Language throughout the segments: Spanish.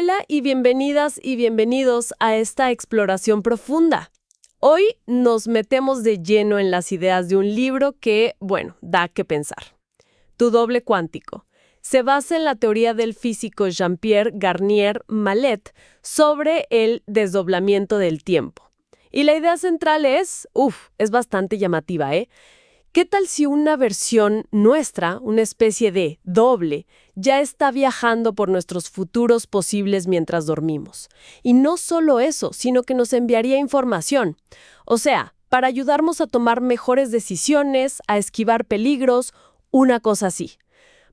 Hola y bienvenidas y bienvenidos a esta exploración profunda. Hoy nos metemos de lleno en las ideas de un libro que, bueno, da que pensar. Tu doble cuántico. Se basa en la teoría del físico Jean-Pierre Garnier Mallet sobre el desdoblamiento del tiempo. Y la idea central es bastante llamativa, ¿eh? ¿Qué tal si una versión nuestra, una especie de doble, ya está viajando por nuestros futuros posibles mientras dormimos? Y no solo eso, sino que nos enviaría información. O sea, para ayudarnos a tomar mejores decisiones, a esquivar peligros, una cosa así.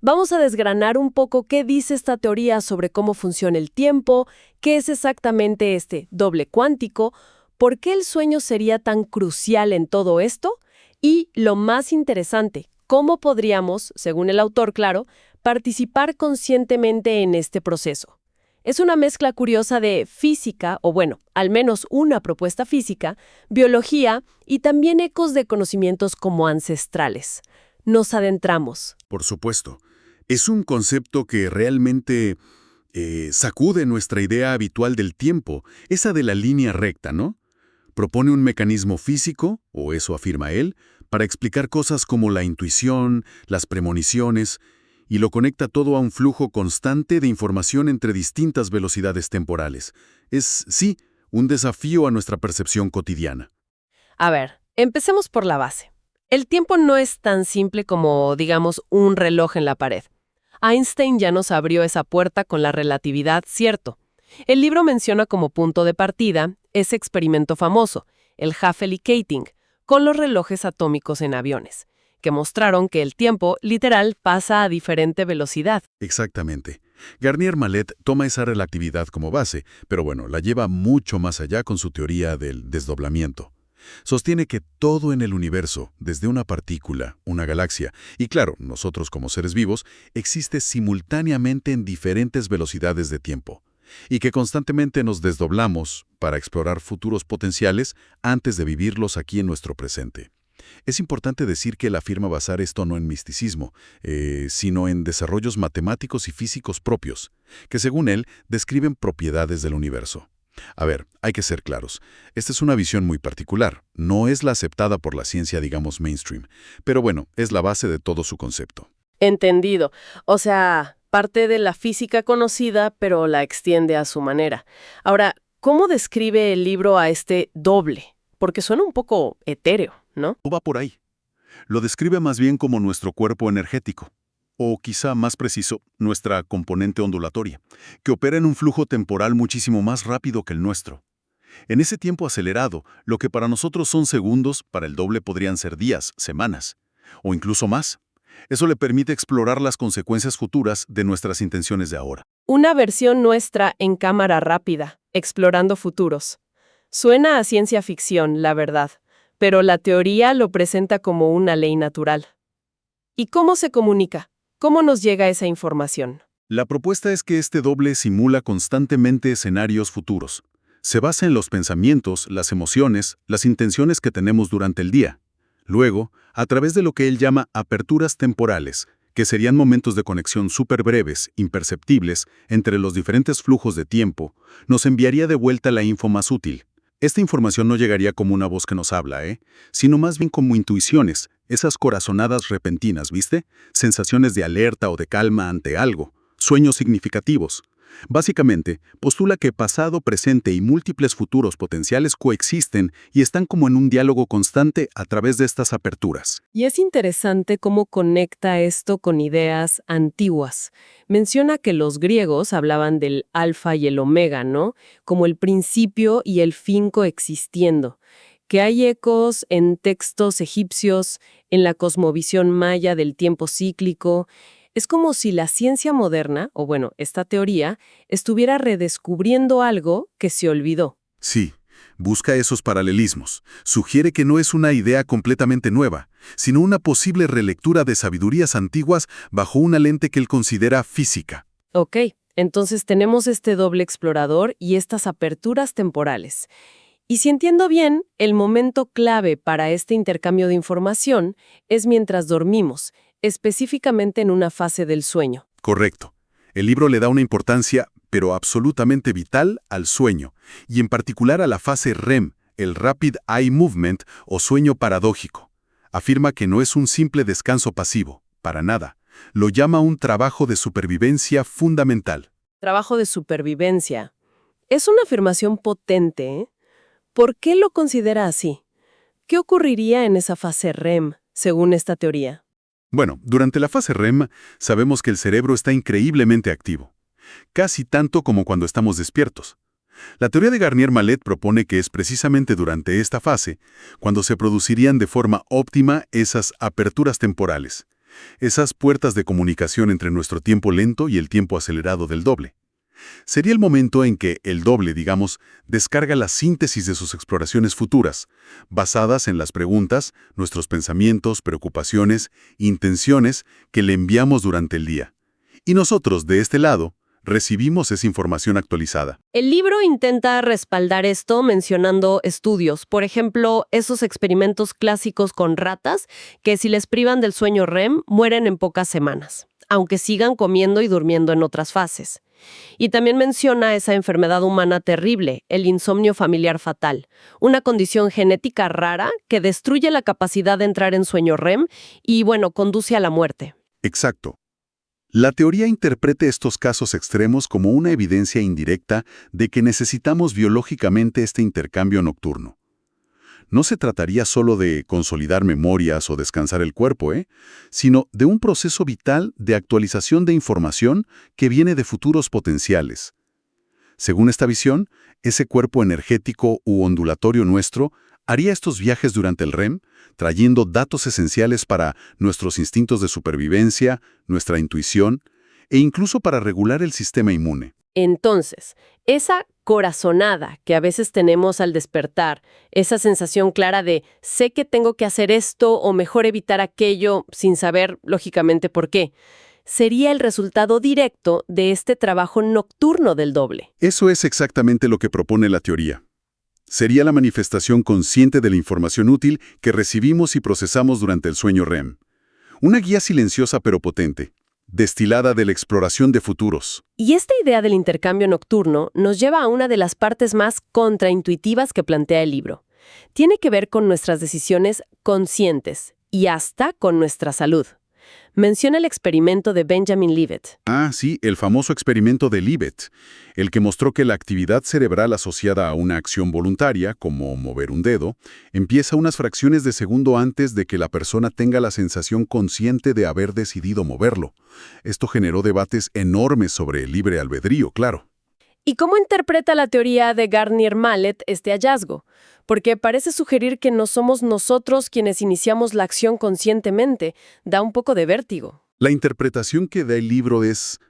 Vamos a desgranar un poco qué dice esta teoría sobre cómo funciona el tiempo, qué es exactamente este doble cuántico, por qué el sueño sería tan crucial en todo esto. Y lo más interesante, ¿cómo podríamos, según el autor, claro, participar conscientemente en este proceso? Es una mezcla curiosa de física, o bueno, al menos una propuesta física, biología y también ecos de conocimientos como ancestrales. Nos adentramos. Por supuesto. Es un concepto que realmente sacude nuestra idea habitual del tiempo, esa de la línea recta, ¿no? Propone un mecanismo físico, o eso afirma él, para explicar cosas como la intuición, las premoniciones, y lo conecta todo a un flujo constante de información entre distintas velocidades temporales. Es, sí, un desafío a nuestra percepción cotidiana. A ver, empecemos por la base. El tiempo no es tan simple como, digamos, un reloj en la pared. Einstein ya nos abrió esa puerta con la relatividad, cierto. El libro menciona como punto de partida ese experimento famoso, el Haveli-Keating, con los relojes atómicos en aviones, que mostraron que el tiempo, literal, pasa a diferente velocidad. Exactamente. Garnier Mallet toma esa relatividad como base, pero bueno, la lleva mucho más allá con su teoría del desdoblamiento. Sostiene que todo en el universo, desde una partícula, una galaxia, y claro, nosotros como seres vivos, existe simultáneamente en diferentes velocidades de tiempo, y que constantemente nos desdoblamos para explorar futuros potenciales antes de vivirlos aquí en nuestro presente. Es importante decir que él afirma basar esto no en misticismo, sino en desarrollos matemáticos y físicos propios, que según él describen propiedades del universo. A ver, hay que ser claros. Esta es una visión muy particular. No es la aceptada por la ciencia, digamos, mainstream. Pero bueno, es la base de todo su concepto. Entendido. O sea, parte de la física conocida, pero la extiende a su manera. Ahora, ¿cómo describe el libro a este doble? Porque suena un poco etéreo, ¿no? No va por ahí. Lo describe más bien como nuestro cuerpo energético, o quizá más preciso, nuestra componente ondulatoria, que opera en un flujo temporal muchísimo más rápido que el nuestro. En ese tiempo acelerado, lo que para nosotros son segundos, para el doble podrían ser días, semanas, o incluso más. Eso le permite explorar las consecuencias futuras de nuestras intenciones de ahora. Una versión nuestra en cámara rápida, explorando futuros. Suena a ciencia ficción, la verdad, pero la teoría lo presenta como una ley natural. ¿Y cómo se comunica? ¿Cómo nos llega esa información? La propuesta es que este doble simula constantemente escenarios futuros. Se basa en los pensamientos, las emociones, las intenciones que tenemos durante el día. Luego, a través de lo que él llama aperturas temporales, que serían momentos de conexión súper breves, imperceptibles, entre los diferentes flujos de tiempo, nos enviaría de vuelta la info más útil. Esta información no llegaría como una voz que nos habla, sino más bien como intuiciones, esas corazonadas repentinas, ¿viste? Sensaciones de alerta o de calma ante algo, sueños significativos. Básicamente, postula que pasado, presente y múltiples futuros potenciales coexisten y están como en un diálogo constante a través de estas aperturas. Y es interesante cómo conecta esto con ideas antiguas. Menciona que los griegos hablaban del alfa y el omega, ¿no? Como el principio y el fin coexistiendo. Que hay ecos en textos egipcios, en la cosmovisión maya del tiempo cíclico. Es como si la ciencia moderna, o bueno, esta teoría, estuviera redescubriendo algo que se olvidó. Sí, busca esos paralelismos. Sugiere que no es una idea completamente nueva, sino una posible relectura de sabidurías antiguas bajo una lente que él considera física. Ok, entonces tenemos este doble explorador y estas aperturas temporales. Y si entiendo bien, el momento clave para este intercambio de información es mientras dormimos, específicamente en una fase del sueño. Correcto. El libro le da una importancia, pero absolutamente vital, al sueño, y en particular a la fase REM, el Rapid Eye Movement o sueño paradójico. Afirma que no es un simple descanso pasivo, para nada. Lo llama un trabajo de supervivencia fundamental. Trabajo de supervivencia. Es una afirmación potente, ¿eh? ¿Por qué lo considera así? ¿Qué ocurriría en esa fase REM, según esta teoría? Bueno, durante la fase REM sabemos que el cerebro está increíblemente activo, casi tanto como cuando estamos despiertos. La teoría de Garnier-Mallet propone que es precisamente durante esta fase cuando se producirían de forma óptima esas aperturas temporales, esas puertas de comunicación entre nuestro tiempo lento y el tiempo acelerado del doble. Sería el momento en que el doble, digamos, descarga la síntesis de sus exploraciones futuras, basadas en las preguntas, nuestros pensamientos, preocupaciones, intenciones que le enviamos durante el día. Y nosotros, de este lado, recibimos esa información actualizada. El libro intenta respaldar esto mencionando estudios, por ejemplo, esos experimentos clásicos con ratas que si les privan del sueño REM mueren en pocas semanas, aunque sigan comiendo y durmiendo en otras fases. Y también menciona esa enfermedad humana terrible, el insomnio familiar fatal, una condición genética rara que destruye la capacidad de entrar en sueño REM y, bueno, conduce a la muerte. Exacto. La teoría interpreta estos casos extremos como una evidencia indirecta de que necesitamos biológicamente este intercambio nocturno. No se trataría solo de consolidar memorias o descansar el cuerpo, sino de un proceso vital de actualización de información que viene de futuros potenciales. Según esta visión, ese cuerpo energético u ondulatorio nuestro haría estos viajes durante el REM, trayendo datos esenciales para nuestros instintos de supervivencia, nuestra intuición e incluso para regular el sistema inmune. Entonces, esa corazonada que a veces tenemos al despertar, esa sensación clara de sé que tengo que hacer esto o mejor evitar aquello sin saber, lógicamente, por qué, sería el resultado directo de este trabajo nocturno del doble. Eso es exactamente lo que propone la teoría. Sería la manifestación consciente de la información útil que recibimos y procesamos durante el sueño REM. Una guía silenciosa pero potente, destilada de la exploración de futuros. Y esta idea del intercambio nocturno nos lleva a una de las partes más contraintuitivas que plantea el libro. Tiene que ver con nuestras decisiones conscientes y hasta con nuestra salud. Menciona el experimento de Benjamin Libet. Ah, sí, el famoso experimento de Libet, el que mostró que la actividad cerebral asociada a una acción voluntaria, como mover un dedo, empieza unas fracciones de segundo antes de que la persona tenga la sensación consciente de haber decidido moverlo. Esto generó debates enormes sobre el libre albedrío, claro. ¿Y cómo interpreta la teoría de Garnier-Mallet este hallazgo? Porque parece sugerir que no somos nosotros quienes iniciamos la acción conscientemente. Da un poco de vértigo. La interpretación que da el libro es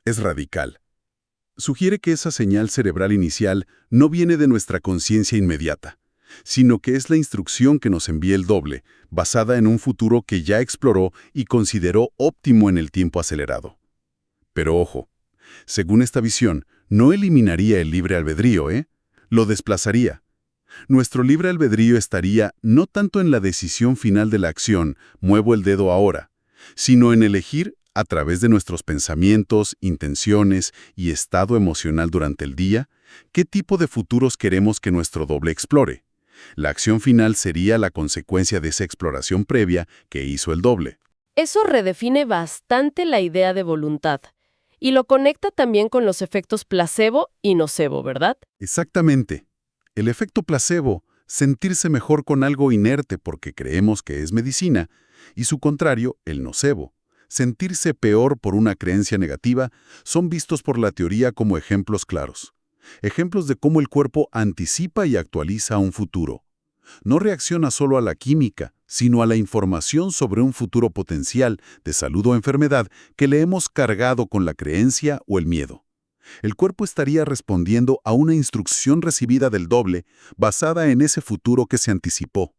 radical. Sugiere que esa señal cerebral inicial no viene de nuestra conciencia inmediata, sino que es la instrucción que nos envía el doble, basada en un futuro que ya exploró y consideró óptimo en el tiempo acelerado. Pero ojo, según esta visión, no eliminaría el libre albedrío, Lo desplazaría. Nuestro libre albedrío estaría no tanto en la decisión final de la acción, muevo el dedo ahora, sino en elegir, a través de nuestros pensamientos, intenciones y estado emocional durante el día, qué tipo de futuros queremos que nuestro doble explore. La acción final sería la consecuencia de esa exploración previa que hizo el doble. Eso redefine bastante la idea de voluntad. Y lo conecta también con los efectos placebo y nocebo, ¿verdad? Exactamente. El efecto placebo, sentirse mejor con algo inerte porque creemos que es medicina, y su contrario, el nocebo, sentirse peor por una creencia negativa, son vistos por la teoría como ejemplos claros. Ejemplos de cómo el cuerpo anticipa y actualiza un futuro. No reacciona solo a la química, sino a la información sobre un futuro potencial de salud o enfermedad que le hemos cargado con la creencia o el miedo. El cuerpo estaría respondiendo a una instrucción recibida del doble basada en ese futuro que se anticipó.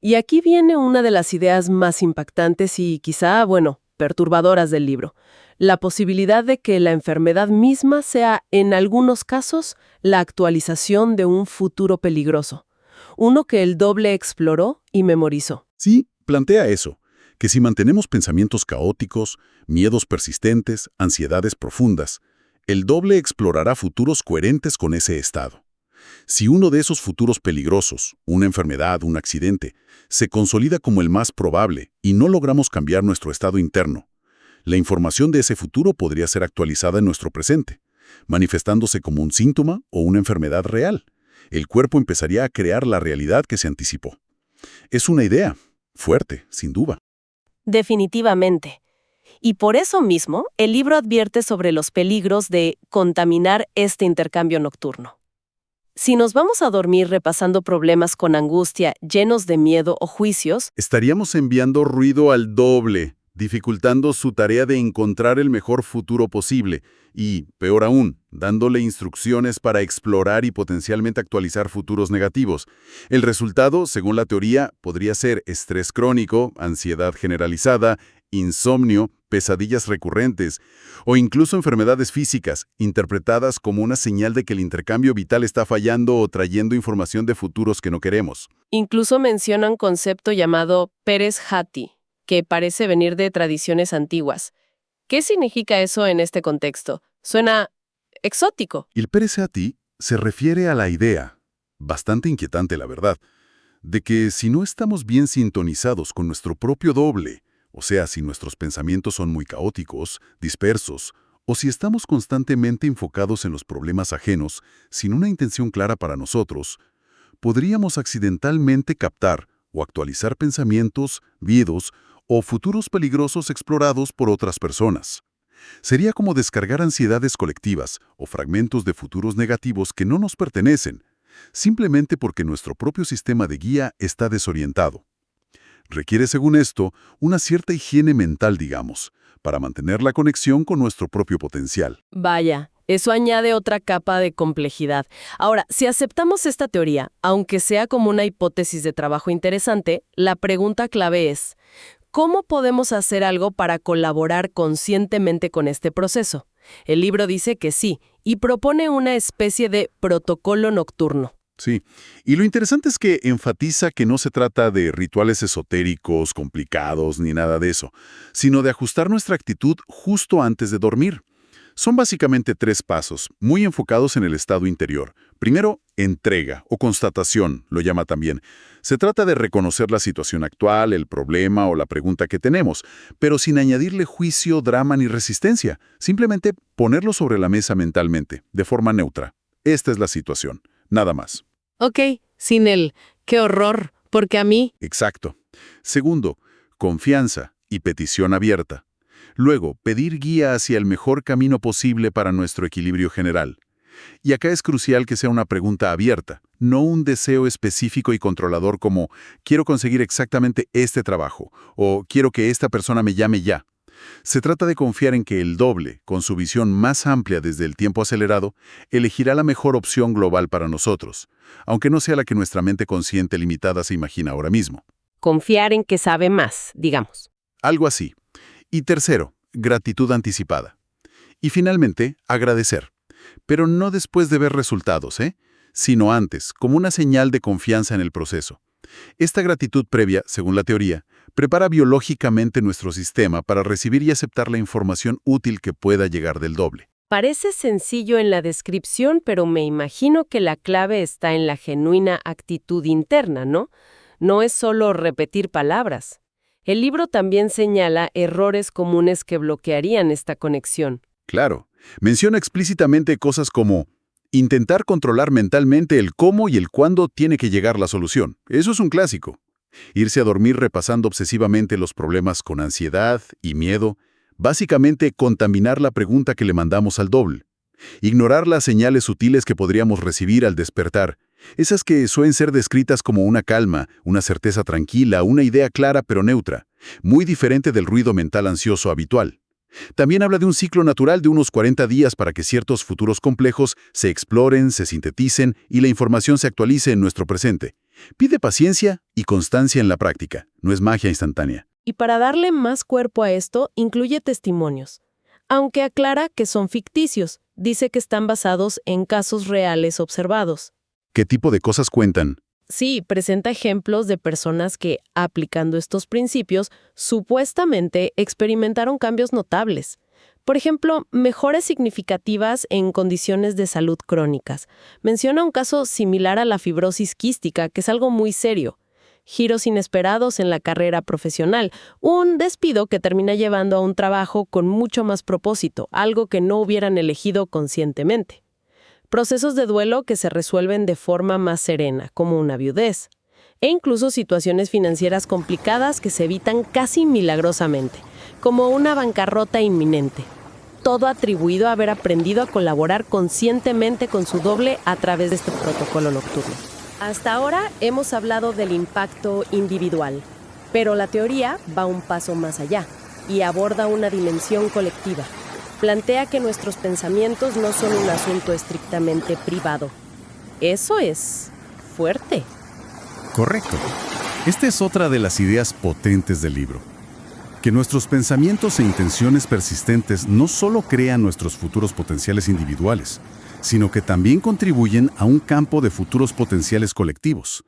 Y aquí viene una de las ideas más impactantes y quizá, perturbadoras del libro. La posibilidad de que la enfermedad misma sea, en algunos casos, la actualización de un futuro peligroso. Uno que el doble exploró y memorizó. Sí, plantea eso, que si mantenemos pensamientos caóticos, miedos persistentes, ansiedades profundas, El doble explorará futuros coherentes con ese estado. Si uno de esos futuros peligrosos, una enfermedad, un accidente, se consolida como el más probable y no logramos cambiar nuestro estado interno, la información de ese futuro podría ser actualizada en nuestro presente, manifestándose como un síntoma o una enfermedad real. El cuerpo empezaría a crear la realidad que se anticipó. Es una idea fuerte, sin duda. Definitivamente. Y por eso mismo, el libro advierte sobre los peligros de contaminar este intercambio nocturno. Si nos vamos a dormir repasando problemas con angustia, llenos de miedo o juicios, Estaríamos enviando ruido al doble, dificultando su tarea de encontrar el mejor futuro posible y, peor aún, dándole instrucciones para explorar y potencialmente actualizar futuros negativos. El resultado, según la teoría, podría ser estrés crónico, ansiedad generalizada, insomnio, pesadillas recurrentes o incluso enfermedades físicas, interpretadas como una señal de que el intercambio vital está fallando o trayendo información de futuros que no queremos. incluso menciona un concepto llamado Pérez Hati, que parece venir de tradiciones antiguas. ¿Qué significa eso en este contexto? Suena exótico. El Peresati se refiere a la idea, bastante inquietante la verdad, de que si no estamos bien sintonizados con nuestro propio doble, o sea, si nuestros pensamientos son muy caóticos, dispersos, o si estamos constantemente enfocados en los problemas ajenos, sin una intención clara para nosotros, podríamos accidentalmente captar o actualizar pensamientos, miedos o futuros peligrosos explorados por otras personas. Sería como descargar ansiedades colectivas o fragmentos de futuros negativos que no nos pertenecen, simplemente porque nuestro propio sistema de guía está desorientado. Requiere, según esto, una cierta higiene mental, digamos, para mantener la conexión con nuestro propio potencial. Vaya, eso añade otra capa de complejidad. Ahora, si aceptamos esta teoría, aunque sea como una hipótesis de trabajo interesante, la pregunta clave es, ¿cómo podemos hacer algo para colaborar conscientemente con este proceso? El libro dice que sí, y propone una especie de protocolo nocturno. Sí, y lo interesante es que enfatiza que no se trata de rituales esotéricos, complicados, ni nada de eso, sino de ajustar nuestra actitud justo antes de dormir. Son básicamente 3 pasos, muy enfocados en el estado interior. Primero, entrega o constatación, lo llama también. Se trata de reconocer la situación actual, el problema o la pregunta que tenemos, pero sin añadirle juicio, drama ni resistencia. Simplemente ponerlo sobre la mesa mentalmente, de forma neutra. Esta es la situación, nada más. Ok, sin el ¡qué horror! Porque a mí... Exacto. Segundo, confianza y petición abierta. Luego, pedir guía hacia el mejor camino posible para nuestro equilibrio general. Y acá es crucial que sea una pregunta abierta, no un deseo específico y controlador como «quiero conseguir exactamente este trabajo» o «quiero que esta persona me llame ya». Se trata de confiar en que el doble, con su visión más amplia desde el tiempo acelerado, elegirá la mejor opción global para nosotros, aunque no sea la que nuestra mente consciente limitada se imagina ahora mismo. Confiar en que sabe más, digamos. Algo así. Y tercero, gratitud anticipada. Y finalmente, agradecer. Pero no después de ver resultados, sino antes, como una señal de confianza en el proceso. Esta gratitud previa, según la teoría, prepara biológicamente nuestro sistema para recibir y aceptar la información útil que pueda llegar del doble. Parece sencillo en la descripción, pero me imagino que la clave está en la genuina actitud interna, ¿no? No es solo repetir palabras. El libro también señala errores comunes que bloquearían esta conexión. Claro, menciona explícitamente cosas como intentar controlar mentalmente el cómo y el cuándo tiene que llegar la solución. Eso es un clásico. Irse a dormir repasando obsesivamente los problemas con ansiedad y miedo, básicamente contaminar la pregunta que le mandamos al doble. Ignorar las señales sutiles que podríamos recibir al despertar, esas que suelen ser descritas como una calma, una certeza tranquila, una idea clara pero neutra, muy diferente del ruido mental ansioso habitual. También habla de un ciclo natural de unos 40 días para que ciertos futuros complejos se exploren, se sinteticen y la información se actualice en nuestro presente. Pide paciencia y constancia en la práctica, no es magia instantánea. Y para darle más cuerpo a esto, incluye testimonios. Aunque aclara que son ficticios, dice que están basados en casos reales observados. ¿Qué tipo de cosas cuentan? Sí, presenta ejemplos de personas que, aplicando estos principios, supuestamente experimentaron cambios notables. Por ejemplo, mejoras significativas en condiciones de salud crónicas. Menciona un caso similar a la fibrosis quística, que es algo muy serio. Giros inesperados en la carrera profesional, un despido que termina llevando a un trabajo con mucho más propósito, algo que no hubieran elegido conscientemente. Procesos de duelo que se resuelven de forma más serena, como una viudez. E incluso situaciones financieras complicadas que se evitan casi milagrosamente, como una bancarrota inminente. Todo atribuido a haber aprendido a colaborar conscientemente con su doble a través de este protocolo nocturno. Hasta ahora hemos hablado del impacto individual, pero la teoría va un paso más allá y aborda una dimensión colectiva. Plantea que nuestros pensamientos no son un asunto estrictamente privado. Eso es fuerte. Correcto. Esta es otra de las ideas potentes del libro. Que nuestros pensamientos e intenciones persistentes no solo crean nuestros futuros potenciales individuales, sino que también contribuyen a un campo de futuros potenciales colectivos.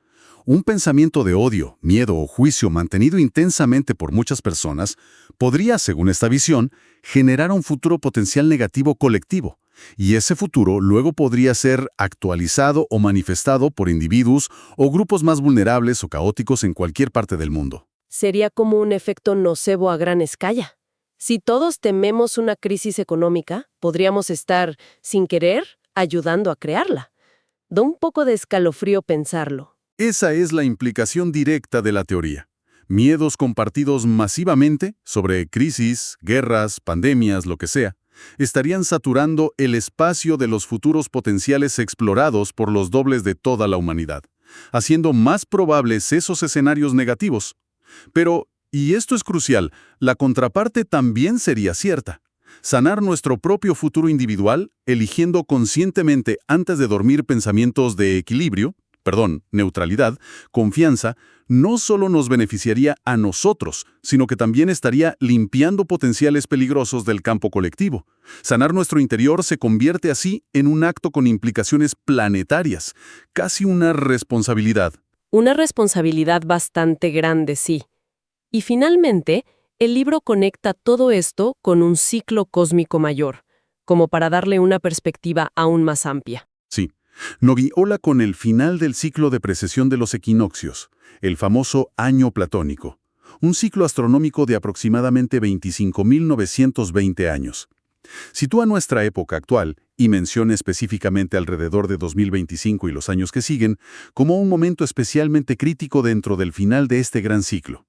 Un pensamiento de odio, miedo o juicio mantenido intensamente por muchas personas podría, según esta visión, generar un futuro potencial negativo colectivo, y ese futuro luego podría ser actualizado o manifestado por individuos o grupos más vulnerables o caóticos en cualquier parte del mundo. Sería como un efecto nocebo a gran escala. Si todos tememos una crisis económica, podríamos estar, sin querer, ayudando a crearla. Da un poco de escalofrío pensarlo. Esa es la implicación directa de la teoría. Miedos compartidos masivamente sobre crisis, guerras, pandemias, lo que sea, estarían saturando el espacio de los futuros potenciales explorados por los dobles de toda la humanidad, haciendo más probables esos escenarios negativos. Pero, y esto es crucial, la contraparte también sería cierta. Sanar nuestro propio futuro individual, eligiendo conscientemente antes de dormir pensamientos de neutralidad, confianza, no solo nos beneficiaría a nosotros, sino que también estaría limpiando potenciales peligrosos del campo colectivo. Sanar nuestro interior se convierte así en un acto con implicaciones planetarias, casi una responsabilidad. Una responsabilidad bastante grande, sí. Y finalmente, el libro conecta todo esto con un ciclo cósmico mayor, como para darle una perspectiva aún más amplia. Sí. Nogiola con el final del ciclo de precesión de los equinoccios, el famoso año platónico, un ciclo astronómico de aproximadamente 25.920 años. Sitúa nuestra época actual, y menciona específicamente alrededor de 2025 y los años que siguen, como un momento especialmente crítico dentro del final de este gran ciclo.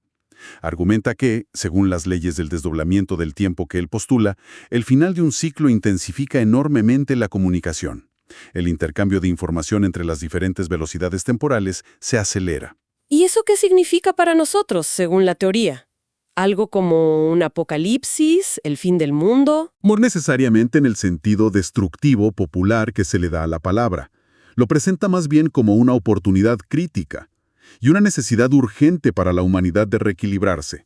Argumenta que, según las leyes del desdoblamiento del tiempo que él postula, el final de un ciclo intensifica enormemente la comunicación. El intercambio de información entre las diferentes velocidades temporales se acelera. ¿Y eso qué significa para nosotros, según la teoría? ¿Algo como un apocalipsis, el fin del mundo? No necesariamente en el sentido destructivo popular que se le da a la palabra. Lo presenta más bien como una oportunidad crítica y una necesidad urgente para la humanidad de reequilibrarse.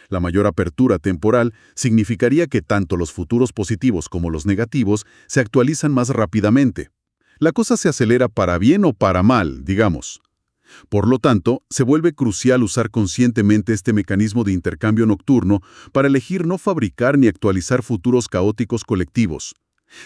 La mayor apertura temporal significaría que tanto los futuros positivos como los negativos se actualizan más rápidamente. La cosa se acelera para bien o para mal, digamos. Por lo tanto, se vuelve crucial usar conscientemente este mecanismo de intercambio nocturno para elegir no fabricar ni actualizar futuros caóticos colectivos.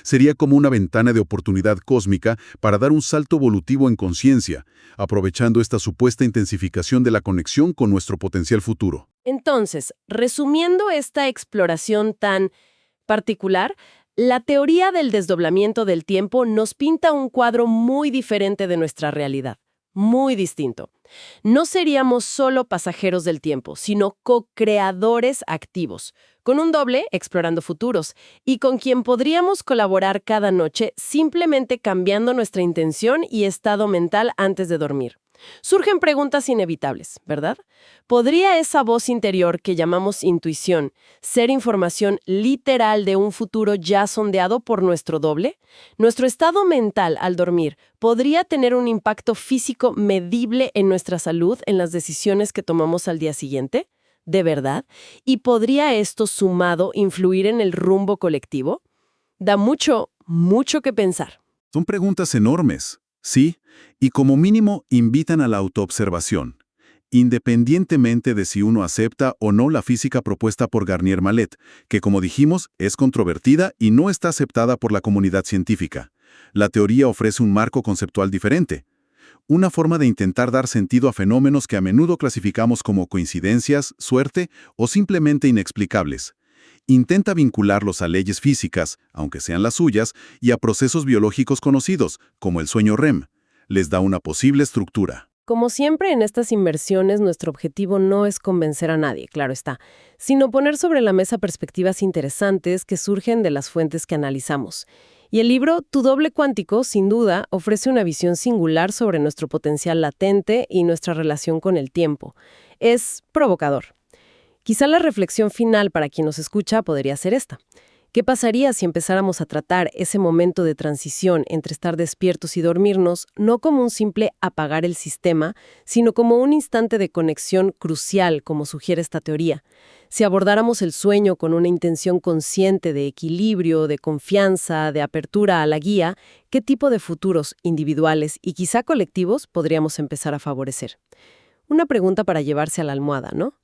Sería como una ventana de oportunidad cósmica para dar un salto evolutivo en conciencia, aprovechando esta supuesta intensificación de la conexión con nuestro potencial futuro. Entonces, resumiendo esta exploración tan particular, la teoría del desdoblamiento del tiempo nos pinta un cuadro muy diferente de nuestra realidad. Muy distinto. No seríamos solo pasajeros del tiempo, sino co-creadores activos, con un doble explorando futuros y con quien podríamos colaborar cada noche simplemente cambiando nuestra intención y estado mental antes de dormir. Surgen preguntas inevitables, ¿verdad? ¿Podría esa voz interior que llamamos intuición ser información literal de un futuro ya sondeado por nuestro doble? ¿Nuestro estado mental al dormir podría tener un impacto físico medible en nuestra salud en las decisiones que tomamos al día siguiente? ¿De verdad? ¿Y podría esto sumado influir en el rumbo colectivo? Da mucho, mucho que pensar. Son preguntas enormes. Sí, y como mínimo invitan a la autoobservación. independientemente de si uno acepta o no la física propuesta por Garnier Mallet, que como dijimos es controvertida y no está aceptada por la comunidad científica. La teoría ofrece un marco conceptual diferente, una forma de intentar dar sentido a fenómenos que a menudo clasificamos como coincidencias, suerte o simplemente inexplicables. Intenta vincularlos a leyes físicas, aunque sean las suyas, y a procesos biológicos conocidos, como el sueño REM. Les da una posible estructura. Como siempre en estas inmersiones, nuestro objetivo no es convencer a nadie, claro está, sino poner sobre la mesa perspectivas interesantes que surgen de las fuentes que analizamos. Y el libro Tu doble cuántico, sin duda, ofrece una visión singular sobre nuestro potencial latente y nuestra relación con el tiempo. Es provocador. Quizá la reflexión final para quien nos escucha podría ser esta. ¿Qué pasaría si empezáramos a tratar ese momento de transición entre estar despiertos y dormirnos no como un simple apagar el sistema, sino como un instante de conexión crucial, como sugiere esta teoría? Si abordáramos el sueño con una intención consciente de equilibrio, de confianza, de apertura a la guía, ¿qué tipo de futuros individuales y quizá colectivos podríamos empezar a favorecer? Una pregunta para llevarse a la almohada, ¿no?